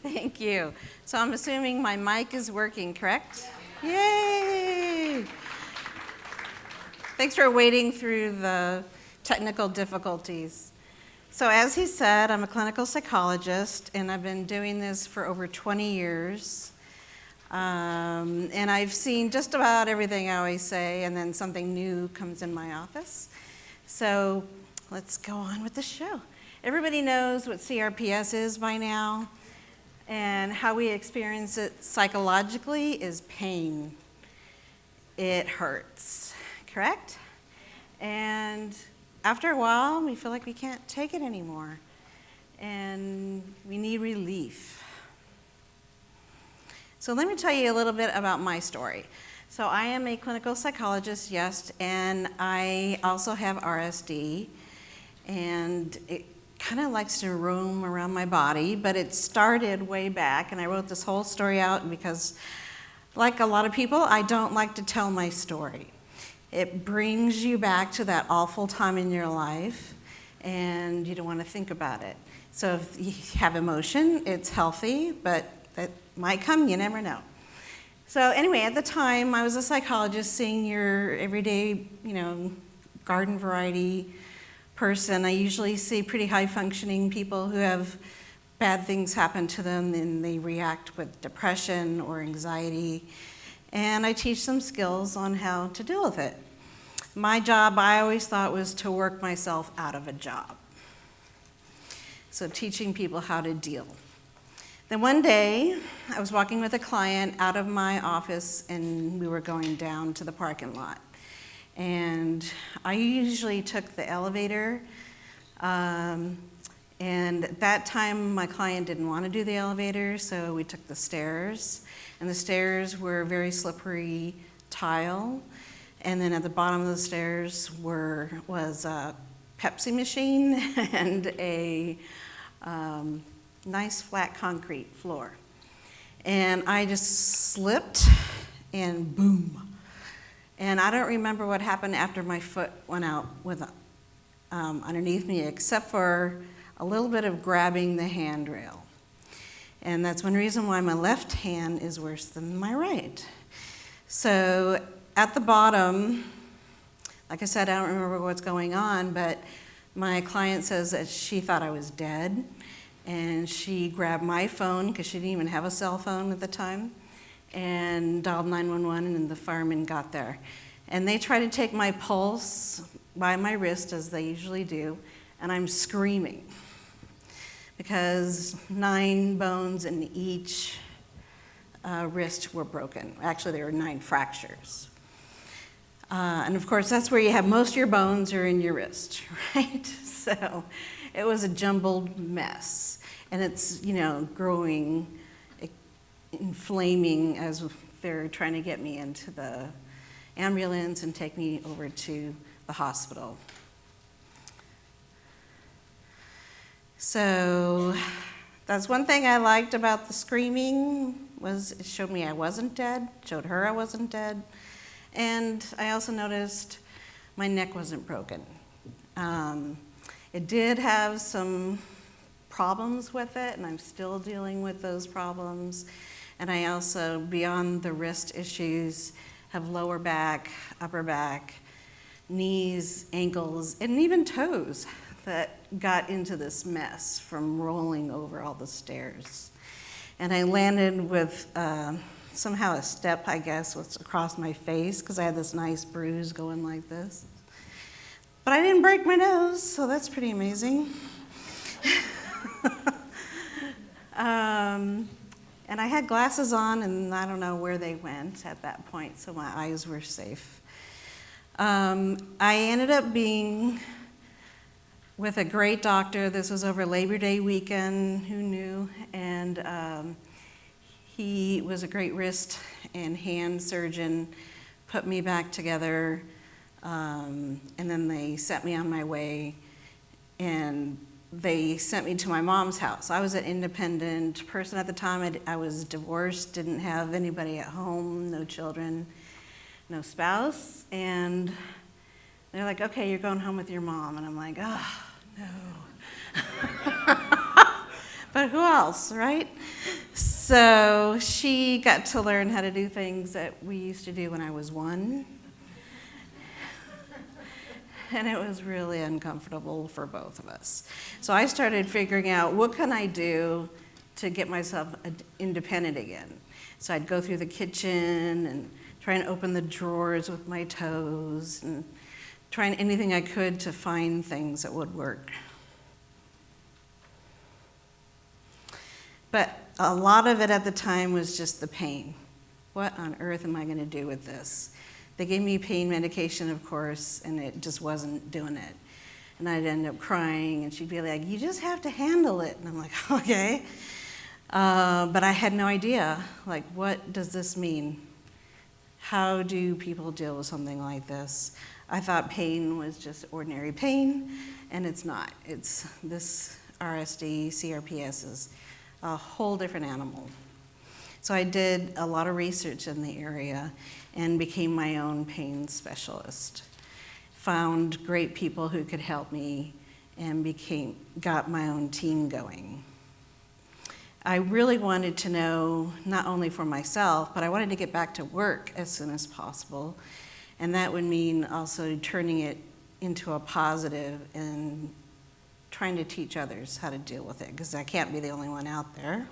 Thank you. So I'm assuming my mic is working, correct? Yay! Thanks for wading through the technical difficulties. So as he said, I'm a clinical psychologist, and I've been doing this for over 20 years. And I've seen just about everything I always say, and then something new comes in my office. So let's go on with the show. Everybody knows what CRPS is by now, and how we experience it psychologically is pain. It hurts, correct? And after a while, we feel like we can't take it anymore, and we need relief. So let me tell you a little bit about my story. So I am a clinical psychologist, yes, and I also have RSD, and it kind of likes to roam around my body, but it started way back, and I wrote this whole story out because, like a lot of people, I don't like to tell my story. It brings you back to that awful time in your life, and you don't want to think about it. So if you have emotion, it's healthy, but that might come, you never know. So anyway, at the time, I was a psychologist seeing your everyday, garden variety person. I usually see pretty high functioning people who have bad things happen to them and they react with depression or anxiety. And I teach them skills on how to deal with it. My job, I always thought, was to work myself out of a job. So teaching people how to deal. Then one day, I was walking with a client out of my office, and we were going down to the parking lot. And I usually took the elevator, and at that time, my client didn't want to do the elevator, so we took the stairs. And the stairs were very slippery tile, and then at the bottom of the stairs was a Pepsi machine and a nice flat concrete floor. And I just slipped and boom. And I don't remember what happened after my foot went out with underneath me, except for a little bit of grabbing the handrail. And that's one reason why my left hand is worse than my right. So at the bottom, like I said, I don't remember what's going on, but my client says that she thought I was dead. And she grabbed my phone, because she didn't even have a cell phone at the time, and dialed 911, and the firemen got there. And they tried to take my pulse by my wrist, as they usually do, and I'm screaming, because 9 bones in each wrist were broken. Actually, there were 9 fractures. And of course, that's where you have most of your bones are in your wrist, right? So it was a jumbled mess. And it's, growing, inflaming as they're trying to get me into the ambulance and take me over to the hospital. So that's one thing I liked about the screaming, was it showed me I wasn't dead, showed her I wasn't dead. And I also noticed my neck wasn't broken. It did have some problems with it, and I'm still dealing with those problems. And I also, beyond the wrist issues, have lower back, upper back, knees, ankles, and even toes that got into this mess from rolling over all the stairs. And I landed with somehow a step, I guess, was across my face, because I had this nice bruise going like this. But I didn't break my nose, so that's pretty amazing. And I had glasses on, and I don't know where they went at that point, so my eyes were safe. I ended up being with a great doctor. This was over Labor Day weekend, who knew? And he was a great wrist and hand surgeon, put me back together, and then they sent me on my way, and they sent me to my mom's house. I was an independent person at the time. I was divorced, didn't have anybody at home, no children, no spouse. And they're like, okay, you're going home with your mom. And I'm like, oh, no. but who else, right? So she got to learn how to do things that we used to do when I was 1. And it was really uncomfortable for both of us. So I started figuring out, what can I do to get myself independent again? So I'd go through the kitchen and try and open the drawers with my toes and trying anything I could to find things that would work. But a lot of it at the time was just the pain. What on earth am I going to do with this? They gave me pain medication, of course, and it just wasn't doing it. And I'd end up crying, and she'd be like, you just have to handle it. And I'm like, okay. But I had no idea, like, what does this mean? How do people deal with something like this? I thought pain was just ordinary pain, and it's not. It's this RSD, CRPS is a whole different animal. So I did a lot of research in the area and became my own pain specialist. Found great people who could help me and got my own team going. I really wanted to know, not only for myself, but I wanted to get back to work as soon as possible. And that would mean also turning it into a positive and trying to teach others how to deal with it, because I can't be the only one out there.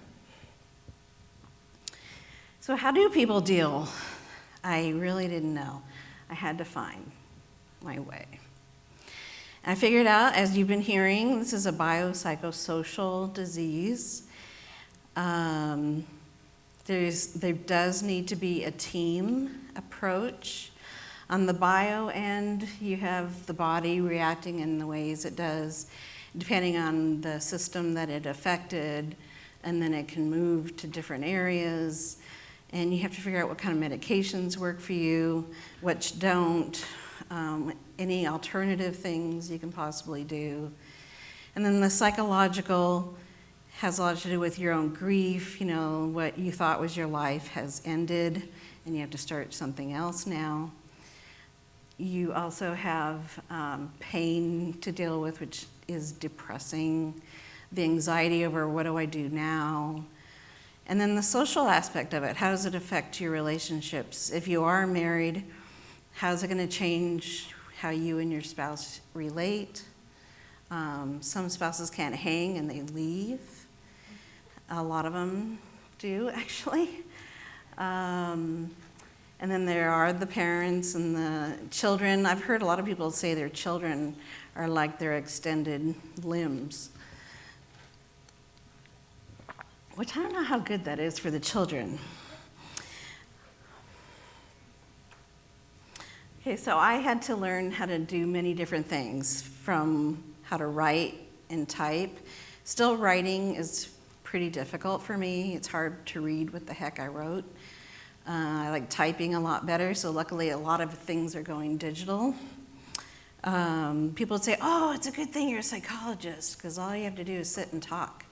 So how do people deal? I really didn't know. I had to find my way. I figured out, as you've been hearing, this is a biopsychosocial disease. There does need to be a team approach. On the bio end, you have the body reacting in the ways it does, depending on the system that it affected, and then it can move to different areas. And you have to figure out what kind of medications work for you, which don't, any alternative things you can possibly do. And then the psychological has a lot to do with your own grief. You know, what you thought was your life has ended, and you have to start something else now. You also have pain to deal with, which is depressing, the anxiety over what do I do now. And then the social aspect of it, how does it affect your relationships? If you are married, how's it going to change how you and your spouse relate? Some spouses can't hang and they leave. A lot of them do, actually. And then there are the parents and the children. I've heard a lot of people say their children are like their extended limbs, which I don't know how good that is for the children. Okay, so I had to learn how to do many different things, from how to write and type. Still, writing is pretty difficult for me. It's hard to read what the heck I wrote. I like typing a lot better, so luckily a lot of things are going digital. People would say, oh, it's a good thing you're a psychologist, because all you have to do is sit and talk.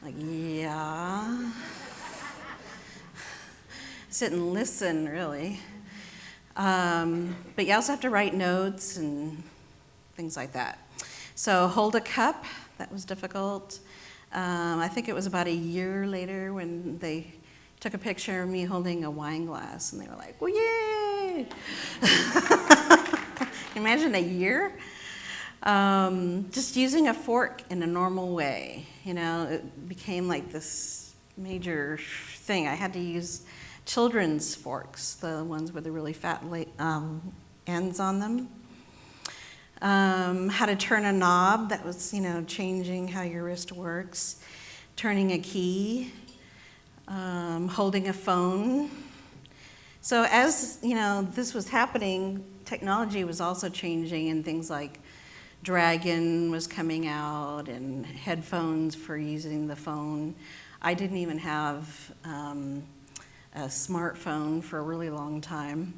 Like, yeah. Sit and listen, really. But you also have to write notes and things like that. So hold a cup, that was difficult. I think it was about a year later when they took a picture of me holding a wine glass, and they were like, well, yay! Imagine a year. Just using a fork in a normal way, you know, it became like this major thing. I had to use children's forks, the ones with the really fat ends on them. How to turn a knob, that was, you know, changing how your wrist works. Turning a key, holding a phone. So as, you know, this was happening, technology was also changing, and things like Dragon was coming out and headphones for using the phone. I didn't even have a smartphone for a really long time.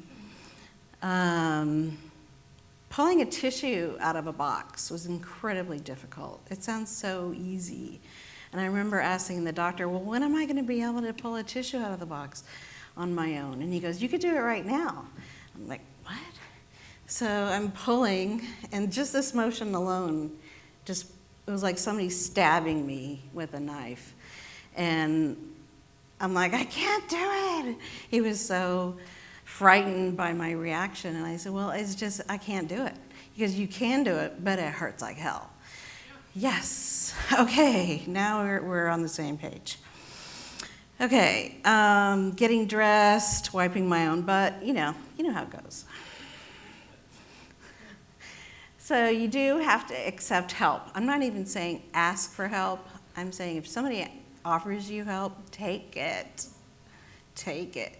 Pulling a tissue out of a box was incredibly difficult. It sounds so easy. And I remember asking the doctor, well, when am I going to be able to pull a tissue out of the box on my own? And he goes, you could do it right now. I'm like, what? So I'm pulling, and just this motion alone just it was like somebody stabbing me with a knife. And I'm like, I can't do it. He was so frightened by my reaction. And I said, well, it's just, I can't do it. Because you can do it, but it hurts like hell. Yes. Okay, now we're on the same page. Okay, getting dressed, wiping my own butt, you know how it goes. So you do have to accept help. I'm not even saying ask for help. I'm saying if somebody offers you help, take it. Take it.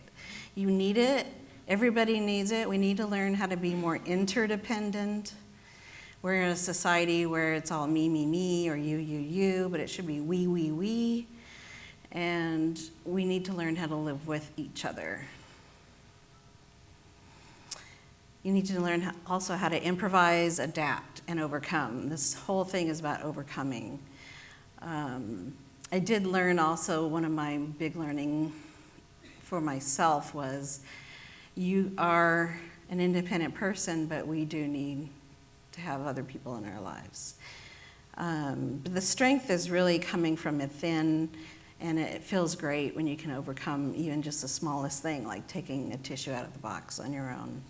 You need it. Everybody needs it. We need to learn how to be more interdependent. We're in a society where it's all me, or you, but it should be we. And we need to learn how to live with each other. You need to learn also how to improvise, adapt, and overcome. This whole thing is about overcoming. I did learn also, one of my big learning for myself was, you are an independent person, but we do need to have other people in our lives. But the strength is really coming from within, and it feels great when you can overcome even just the smallest thing, like taking a tissue out of the box on your own.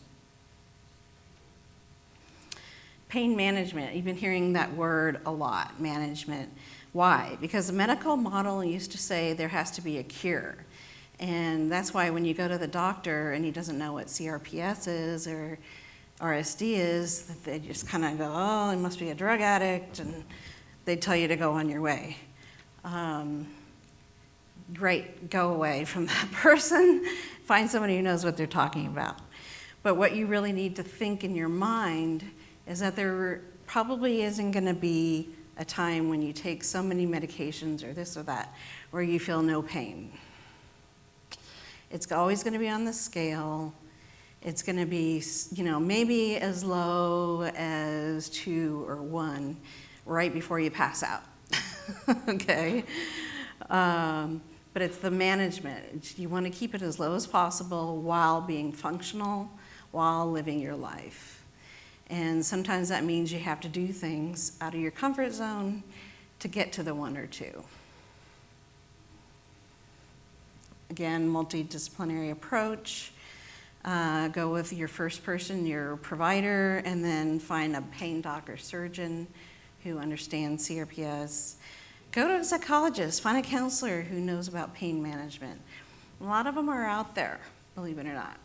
Pain management, you've been hearing that word a lot, management. Why? Because the medical model used to say there has to be a cure. And that's why when you go to the doctor and he doesn't know what CRPS is or RSD is, that they just kind of go, oh, he must be a drug addict, and they tell you to go on your way. Great, go away from that person. Find somebody who knows what they're talking about. But what you really need to think in your mind is that there probably isn't going to be a time when you take so many medications or this or that where you feel no pain. It's always going to be on the scale. It's going to be, maybe as low as 2 or 1 right before you pass out. Okay? But it's the management. You want to keep it as low as possible while being functional, while living your life. And sometimes that means you have to do things out of your comfort zone to get to the 1 or 2. Again, multidisciplinary approach. Go with your first person, your provider, and then find a pain doc or surgeon who understands CRPS. Go to a psychologist, find a counselor who knows about pain management. A lot of them are out there, believe it or not.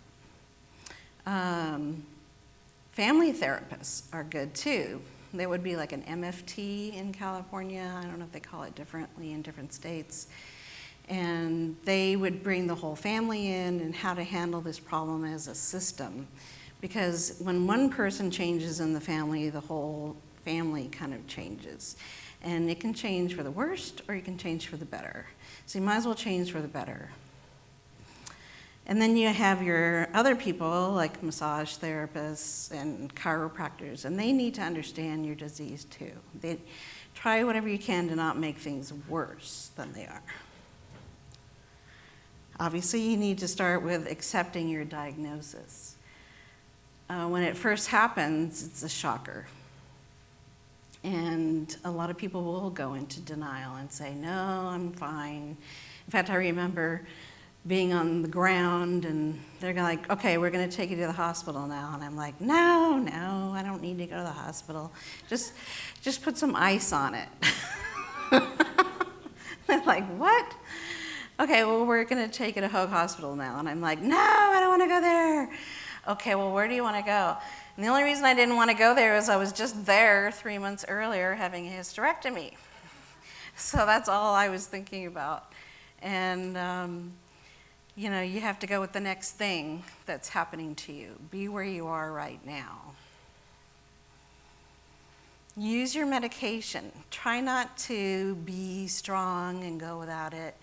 Family therapists are good too. There would be like an MFT in California. I don't know if they call it differently in different states. And they would bring the whole family in and how to handle this problem as a system. Because when one person changes in the family, the whole family kind of changes. And it can change for the worst or you can change for the better. So you might as well change for the better. And then you have your other people like massage therapists and chiropractors, and they need to understand your disease too. They try whatever you can to not make things worse than they are. Obviously, you need to start with accepting your diagnosis. When it first happens, it's a shocker. And a lot of people will go into denial and say, no, I'm fine. In fact, I remember being on the ground and they're like, okay, we're going to take you to the hospital now. And I'm like, no, I don't need to go to the hospital. Just put some ice on it. They're like, what? Okay, well, we're going to take you to Hoag Hospital now. And I'm like, no, I don't want to go there. Okay, well, where do you want to go? And the only reason I didn't want to go there is I was just there 3 months earlier having a hysterectomy. So that's all I was thinking about. And, you have to go with the next thing that's happening to you. Be where you are right now. Use your medication. Try not to be strong and go without it.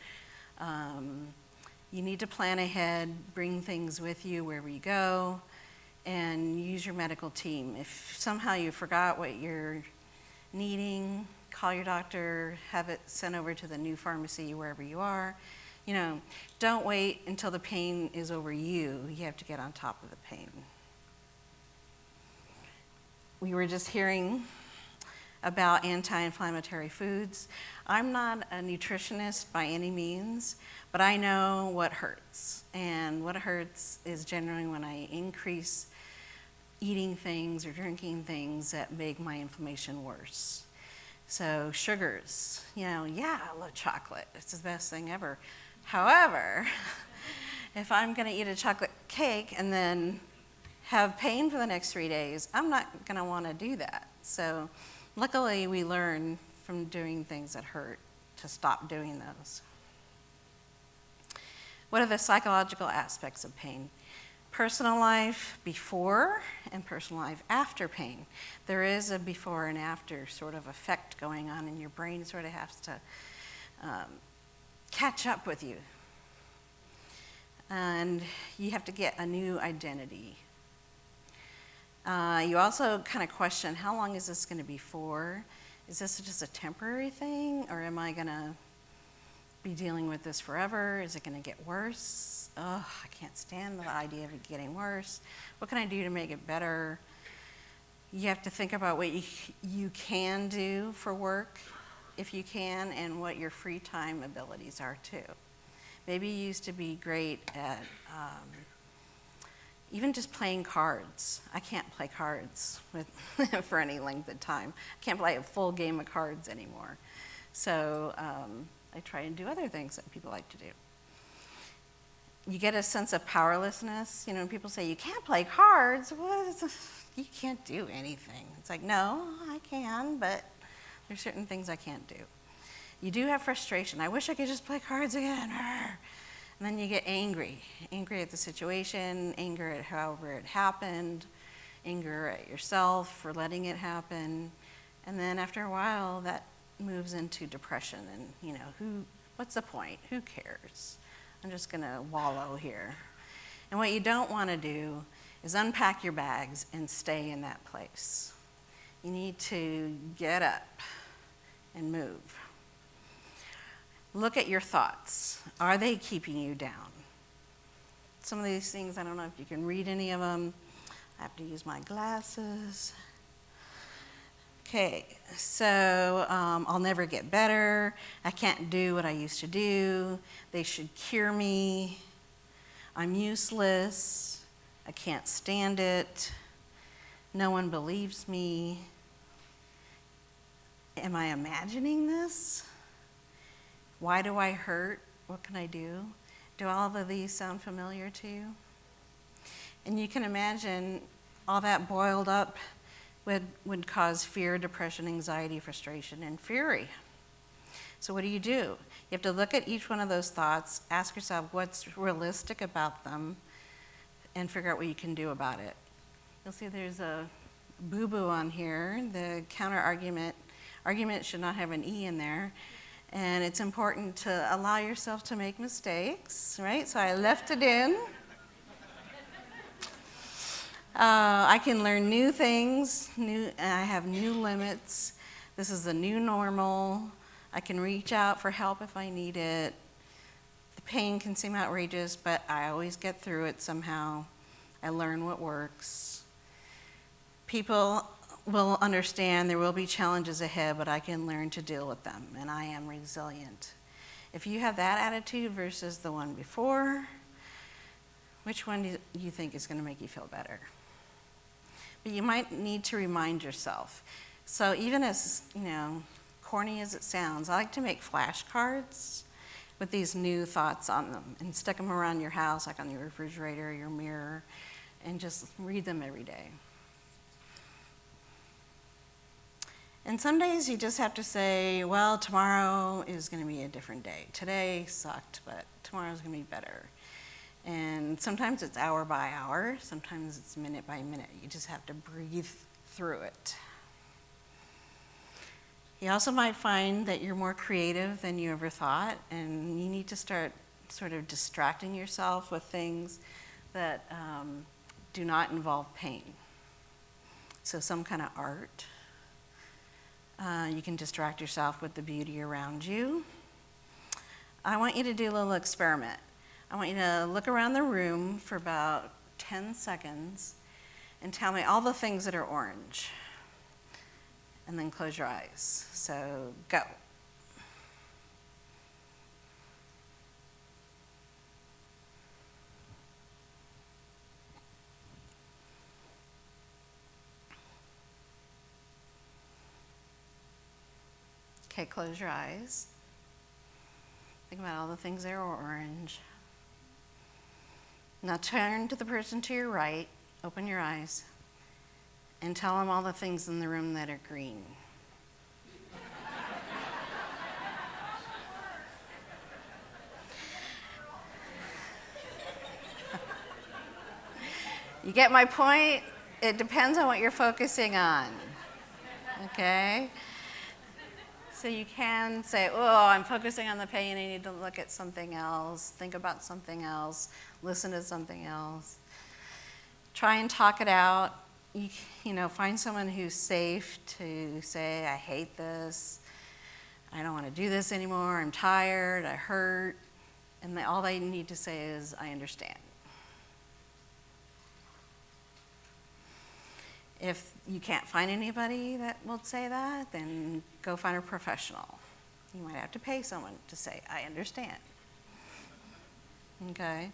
You need to plan ahead, bring things with you wherever you go, and use your medical team. If somehow you forgot what you're needing, call your doctor, have it sent over to the new pharmacy wherever you are. Don't wait until the pain is over you. You have to get on top of the pain. We were just hearing about anti-inflammatory foods. I'm not a nutritionist by any means, but I know what hurts. And what hurts is generally when I increase eating things or drinking things that make my inflammation worse. So sugars, yeah, I love chocolate. It's the best thing ever. However, if I'm going to eat a chocolate cake and then have pain for the next 3 days, I'm not going to want to do that. So luckily, we learn from doing things that hurt to stop doing those. What are the psychological aspects of pain? Personal life before and personal life after pain. There is a before and after sort of effect going on, and your brain sort of has to catch up with you. And you have to get a new identity. You also kind of question, how long is this going to be for? Is this just a temporary thing, or am I going to be dealing with this forever? Is it going to get worse? I can't stand the idea of it getting worse. What can I do to make it better? You have to think about what you can do for work, if you can, and what your free time abilities are too. Maybe you used to be great at even just playing cards. I can't play cards for any length of time. I can't play a full game of cards anymore. So I try and do other things that people like to do. You get a sense of powerlessness. You know, when people say, you can't play cards, you can't do anything. It's like, no, I can, but there's certain things I can't do. You do have frustration. I wish I could just play cards again. And then you get angry at the situation, anger at however it happened, anger at yourself for letting it happen. And then after a while, that moves into depression and, what's the point? Who cares? I'm just gonna wallow here. And what you don't wanna do is unpack your bags and stay in that place. You need to get up and move. Look at your thoughts. Are they keeping you down? Some of these things, I don't know if you can read any of them. I have to use my glasses. Okay, so I'll never get better. I can't do what I used to do. They should cure me. I'm useless. I can't stand it. No one believes me. Am I imagining this? Why do I hurt? What can I do? Do all of these sound familiar to you? And you can imagine all that boiled up would cause fear, depression, anxiety, frustration, and fury. So what do? You have to look at each one of those thoughts, ask yourself what's realistic about them, and figure out what you can do about it. You'll see there's a boo-boo on here. The counter argument should not have an E in there. And it's important to allow yourself to make mistakes, right? So I left it in. I can learn new things. I have new limits. This is the new normal. I can reach out for help if I need it. The pain can seem outrageous, but I always get through it somehow. I learn what works. People will understand there will be challenges ahead, but I can learn to deal with them, and I am resilient. If you have that attitude versus the one before, which one do you think is going to make you feel better? But you might need to remind yourself. So even as, corny as it sounds, I like to make flashcards with these new thoughts on them and stick them around your house, like on your refrigerator, your mirror, and just read them every day. And some days you just have to say, well, tomorrow is going to be a different day. Today sucked, but tomorrow's going to be better. And sometimes it's hour by hour, sometimes it's minute by minute. You just have to breathe through it. You also might find that you're more creative than you ever thought, and you need to start sort of distracting yourself with things that do not involve pain. So some kind of art. You can distract yourself with the beauty around you. I want you to do a little experiment. I want you to look around the room for about 10 seconds and tell me all the things that are orange. and then close your eyes. So go. Okay, close your eyes. Think about all the things that are orange. Now turn to the person to your right, open your eyes, and tell them all the things in the room that are green. You get my point? It depends on what you're focusing on, okay? So you can say, oh, I'm focusing on the pain, I need to look at something else, think about something else, listen to something else. Try and talk it out. You know, find someone who's safe to say, I hate this, I don't want to do this anymore, I'm tired, I hurt, and all they need to say is, I understand. If you can't find anybody that will say that, then go find a professional. You might have to pay someone to say, I understand. Okay?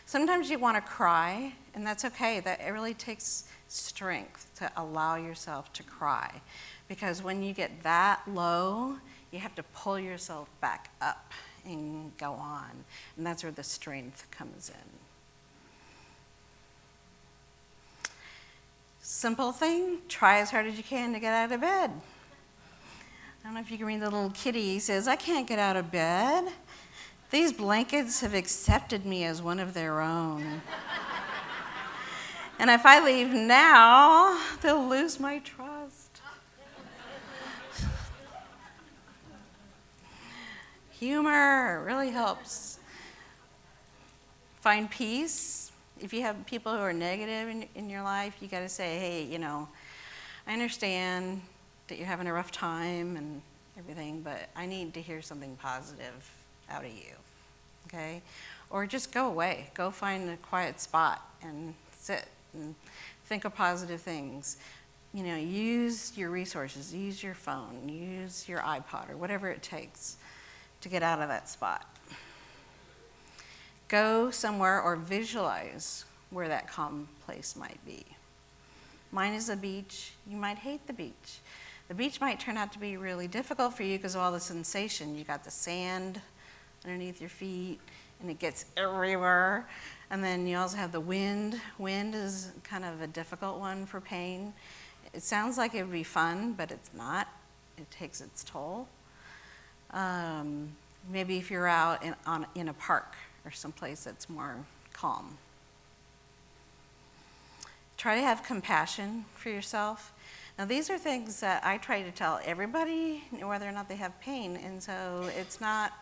Sometimes you want to cry, and that's okay. That it really takes strength to allow yourself to cry. Because when you get that low, you have to pull yourself back up and go on. And that's where the strength comes in. Simple thing, try as hard as you can to get out of bed. I don't know if you can read the little kitty. He says, I can't get out of bed. These blankets have accepted me as one of their own. And if I leave now, they'll lose my trust. Humor really helps. Find peace. If you have people who are negative in your life, you got to say, hey, you know, I understand that you're having a rough time and everything, but I need to hear something positive out of you, okay? Or just go away. Go find a quiet spot and sit and think of positive things. You know, use your resources, use your phone, use your iPod or whatever it takes to get out of that spot. Go somewhere or visualize where that calm place might be. Mine is the beach. You might hate the beach. The beach might turn out to be really difficult for you because of all the sensation. You got the sand underneath your feet, and it gets everywhere. And then you also have the wind. Wind is kind of a difficult one for pain. It sounds like it would be fun, but it's not. It takes its toll. Maybe if you're out in a park or someplace that's more calm. Try to have compassion for yourself. Now these are things that I try to tell everybody whether or not they have pain, and so it's not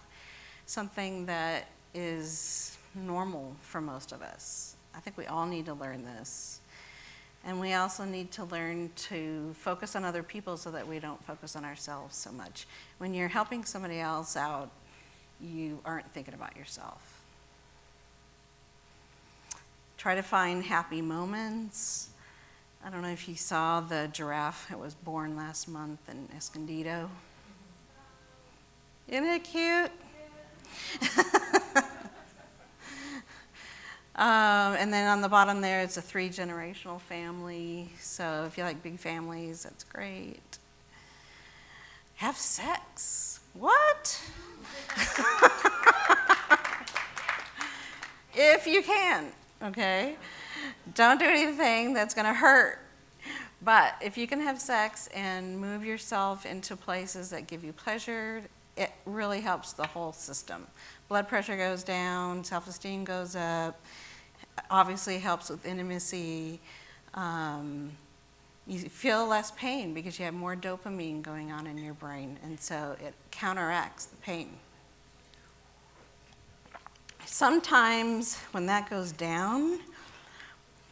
something that is normal for most of us. I think we all need to learn this. And we also need to learn to focus on other people so that we don't focus on ourselves so much. When you're helping somebody else out, you aren't thinking about yourself. Try to find happy moments. I don't know if you saw the giraffe that was born last month in Escondido. Isn't it cute? And then on the bottom there, it's a 3-generational family. So if you like big families, that's great. Have sex. What? If you can, okay? Don't do anything that's going to hurt. But if you can have sex and move yourself into places that give you pleasure, it really helps the whole system. Blood pressure goes down, self-esteem goes up, obviously helps with intimacy. You feel less pain because you have more dopamine going on in your brain, and so it counteracts the pain. Sometimes when that goes down,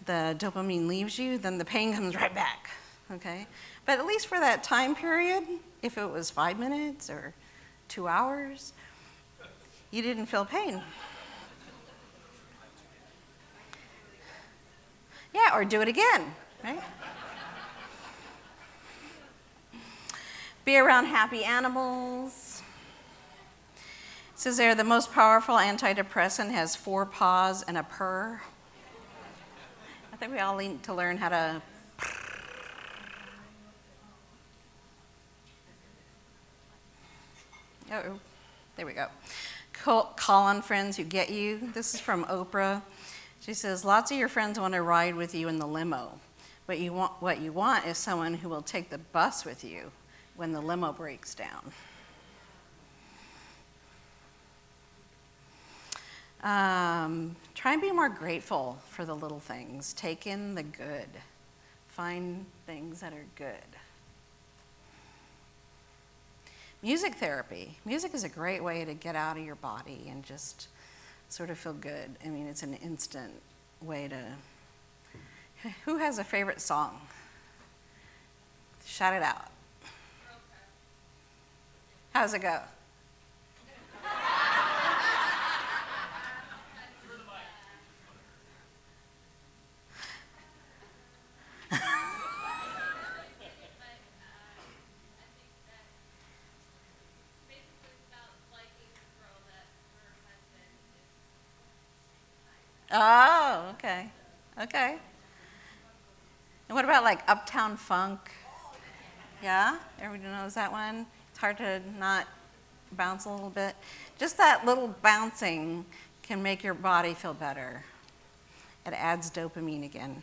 the dopamine leaves you, then the pain comes right back, okay? But at least for that time period, if it was 5 minutes or 2 hours, you didn't feel pain. Yeah, or do it again, right? Be around happy animals. It says there the most powerful antidepressant has 4 paws and a purr. I think we all need to learn how to. Oh, there we go. Call on friends who get you. This is from Oprah. She says, lots of your friends want to ride with you in the limo. What you want is someone who will take the bus with you when the limo breaks down. Try and be more grateful for the little things. Take in the good. Find things that are good. Music therapy. Music is a great way to get out of your body and just sort of feel good. I mean, it's an instant way to. Who has a favorite song? Shout it out. How's it go? Oh, okay. Okay. And what about like Uptown Funk? Yeah? Everybody knows that one? It's hard to not bounce a little bit. Just that little bouncing can make your body feel better. It adds dopamine again.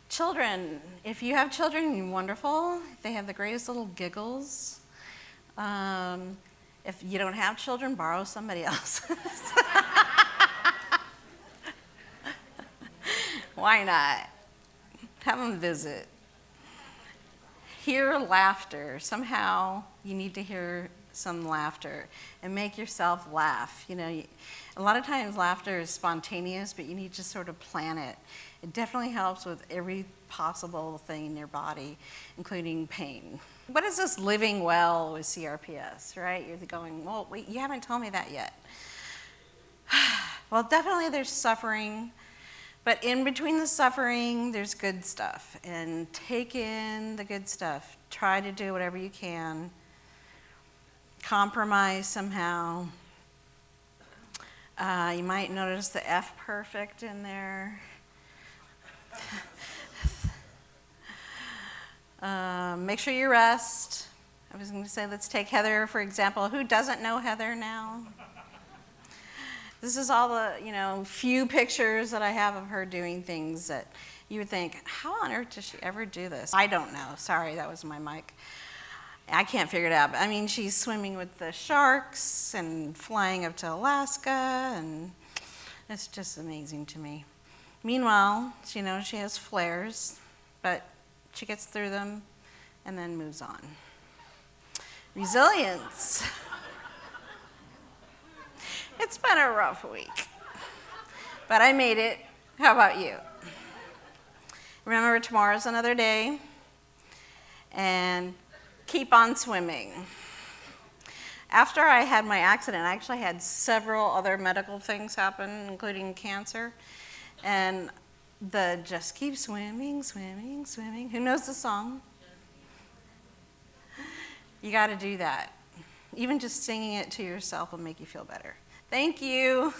Children, if you have children, you're wonderful. They have the greatest little giggles. If you don't have children, borrow somebody else's. Why not? Have them visit. Hear laughter. Somehow you need to hear some laughter and make yourself laugh. You know, a lot of times laughter is spontaneous, but you need to sort of plan it. It definitely helps with every possible thing in your body, including pain. What is this living well with CRPS, right? You're going, well, wait, you haven't told me that yet. Well, definitely there's suffering, but in between the suffering, there's good stuff. And take in the good stuff. Try to do whatever you can. Compromise somehow. You might notice the F perfect in there. Make sure you rest. I was going to say, let's take Heather, for example. Who doesn't know Heather now? This is all the, few pictures that I have of her doing things that you would think, how on earth does she ever do this? I don't know. Sorry, that was my mic. I can't figure it out. But, I mean, she's swimming with the sharks and flying up to Alaska, and it's just amazing to me. Meanwhile, she knows she has flares, but she gets through them and then moves on. Resilience. It's been a rough week, but I made it. How about you? Remember, tomorrow's another day, and keep on swimming. After I had my accident, I actually had several other medical things happen, including cancer, and the just keep swimming, swimming, swimming. Who knows the song? You got to do that. Even just singing it to yourself will make you feel better. Thank you.